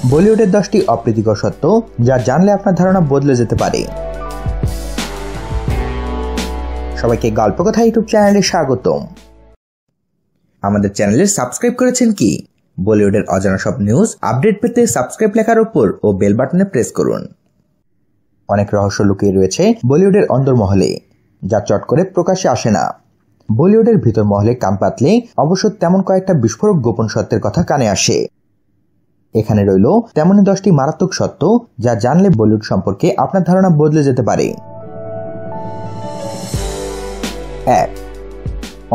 বলিউডের 10টি অপ্রীতিকর সত্য যা জানলে আপনার ধারণা বদলে যেতে পারে। সবাইকে গল্প কথা ইউটিউব চ্যানেলে স্বাগতম। আমাদের চ্যানেলে সাবস্ক্রাইব করেছেন কি? বলিউডের অজানা সব নিউজ আপডেট পেতে সাবস্ক্রাইব লেখার উপর ও বেল বাটনে প্রেস করুন। অনেক রহস্য লুকিয়ে রয়েছে বলিউডের অন্দরমহলে, যা চট করে প্রকাশ্যে আসে না। বলিউডের ভিতর মহলে কান পাতলে অবশ্য তেমন কয়েকটা বিস্ফোরক গোপন সত্যের কথা কানে আসে। এখানে রইল তেমনই 10টি মারাত্মক সত্য যা জানলে বলিউড সম্পর্কে আপনার ধারণা বদলে যেতে পারে। 1.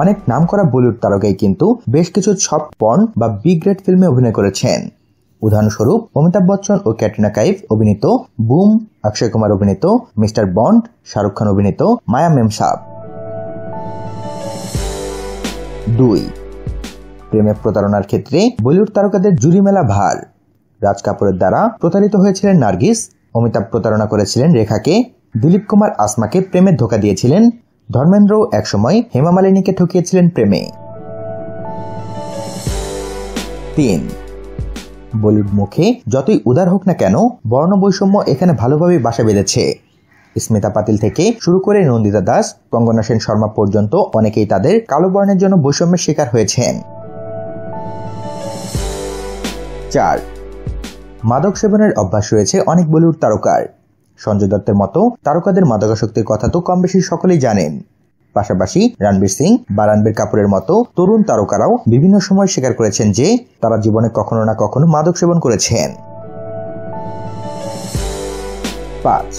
অনেক নামকরা বলিউড তারকাই কিন্তু বেশ কিছু সফট পর্ন বা বি গ্রেড ফিল্মে অভিনয় করেছেন। উদাহরণস্বরূপ অমিতাভ বচ্চন ও ক্যাটরিনা কাইফ অভিনীত বুম, অক্ষয় কুমার অভিনীত মিস্টার বন্ড, শাহরুখ খান অভিনীত মায়া মেমসাব। 2. প্রেমে প্রতারণার ক্ষেত্রে বলিউড তারকাদের জুরি মেলা ভার। রাজ কাপুরের দ্বারা প্রতারিত হয়েছিলেন নার্গিস, অমিতাভ প্রতারণা করেছিলেন রেখাকে, দিলীপ কুমার আসমাকে প্রেমে ধোঁকা দিয়েছিলেন, ধর্মেন্দ্র একসময় হেমা মালিনীকে ঠকিয়েছিলেন প্রেমে। 3. বলিউড মুখে যতই উদার হোক না কেন, বর্ণ বৈষম্য এখানে ভালোভাবে বাসা বেঁধেছে। স্মিতা পাতিল থেকে শুরু করে নন্দিতা দাস, কঙ্গনা সেন শর্মা পর্যন্ত অনেকেই তাদের কালো বর্ণের জন্য বৈষম্যের শিকার হয়েছেন। 4. মাদক সেবনের অভ্যাস রয়েছে অনেক বলিউড তারকার। সঞ্জয় দত্তের মতো তারকাদের মাদকাসক্তির কথা তো কম বেশি সকলেই জানেন। পাশাপাশি রণবীর সিং বা রণবীর কাপুরের মতো তরুণ তারকারাও বিভিন্ন সময় স্বীকার করেছেন যে তারা জীবনে কখনো না কখনো মাদক সেবন করেছেন। 5.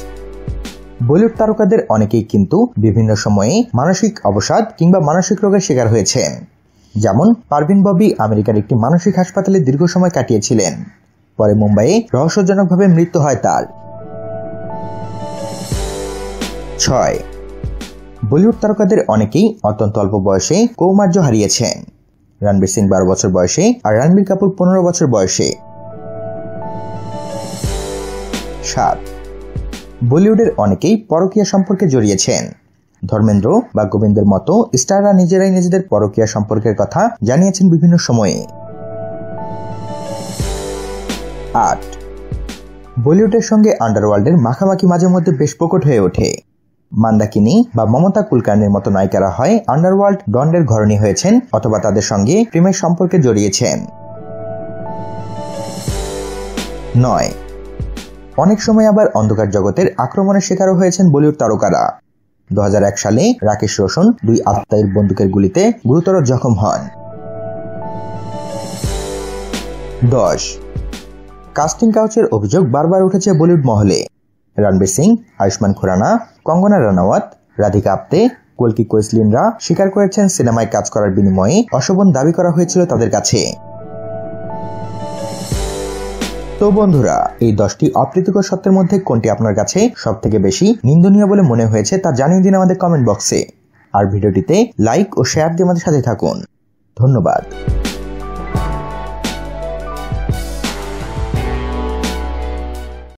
বলিউড তারকাদের অনেকেই কিন্তু বিভিন্ন সময়ে মানসিক অবসাদ কিংবা মানসিক রোগের শিকার হয়েছেন। যেমন পারভিন ববি আমেরিকার একটি মানসিক হাসপাতালে দীর্ঘ সময় কাটিয়েছিলেন। পরে মুম্বাইয়ে রহস্যজনকভাবে মৃত্যু হয় তার। 6. বলিউড তারকাদের অনেকেই অত্যন্ত অল্প বয়সে কৌমার্য হারিয়েছেন। রণবীর সিং 12 বছর বয়সে আর রণবীর কাপুর 15 বছর বয়সে। 7. বলিউডের অনেকেই পরকীয়া সম্পর্কে জড়িয়েছেন। ধর্মেন্দ্র বা গোবিন্দের মতো স্টাররা নিজেরাই নিজেদের পরকীয়া সম্পর্কের কথা জানিয়েছেন বিভিন্ন সময়ে। 8. বলিউডের সঙ্গে আন্ডারওয়ার্ল্ডের মাখামাখি মাঝে মধ্যে বেশ প্রকট হয়ে ওঠে। মান্দাকিনী বা মমতা কুলকার্নির মতো নায়িকারা হয় আন্ডারওয়ার্ল্ড ডনদের ঘরণী হয়েছেন অথবা তাদের সঙ্গে প্রেমের সম্পর্কে জড়িয়েছেন। 9. অনেক সময় আবার অন্ধকার জগতের আক্রমণের শিকারও হয়েছেন বলিউড তারকারা। 2001 সালে রাকেশ রোশন 2 আততায়ীর বন্দুকের গুলিতে গুরুতর জখম হন। 10. কাস্টিং কাউচের অভিযোগ বারবার উঠেছে বলিউড মহলে। রণবীর সিং, আয়ুষ্মান খুরানা, কঙ্গনা রানাওয়াত, রাধিকা আপ্তে, কল্কি কোয়েসলিনরা স্বীকার করেছেন সিনেমায় কাজ করার বিনিময়ে অশোভন দাবি করা হয়েছিল তাদের কাছে। তো বন্ধুরা, এই 10টি অপ্রীতিকর সত্যের মধ্যে কোনটি আপনার কাছে সব থেকে বেশি নিন্দনীয় বলে মনে হয়েছে তা জানিয়ে দিন আমাদের কমেন্ট বক্সে। আর ভিডিওটিতে লাইক ও শেয়ার দিয়ে আমাদের সাথে থাকুন। ধন্যবাদ।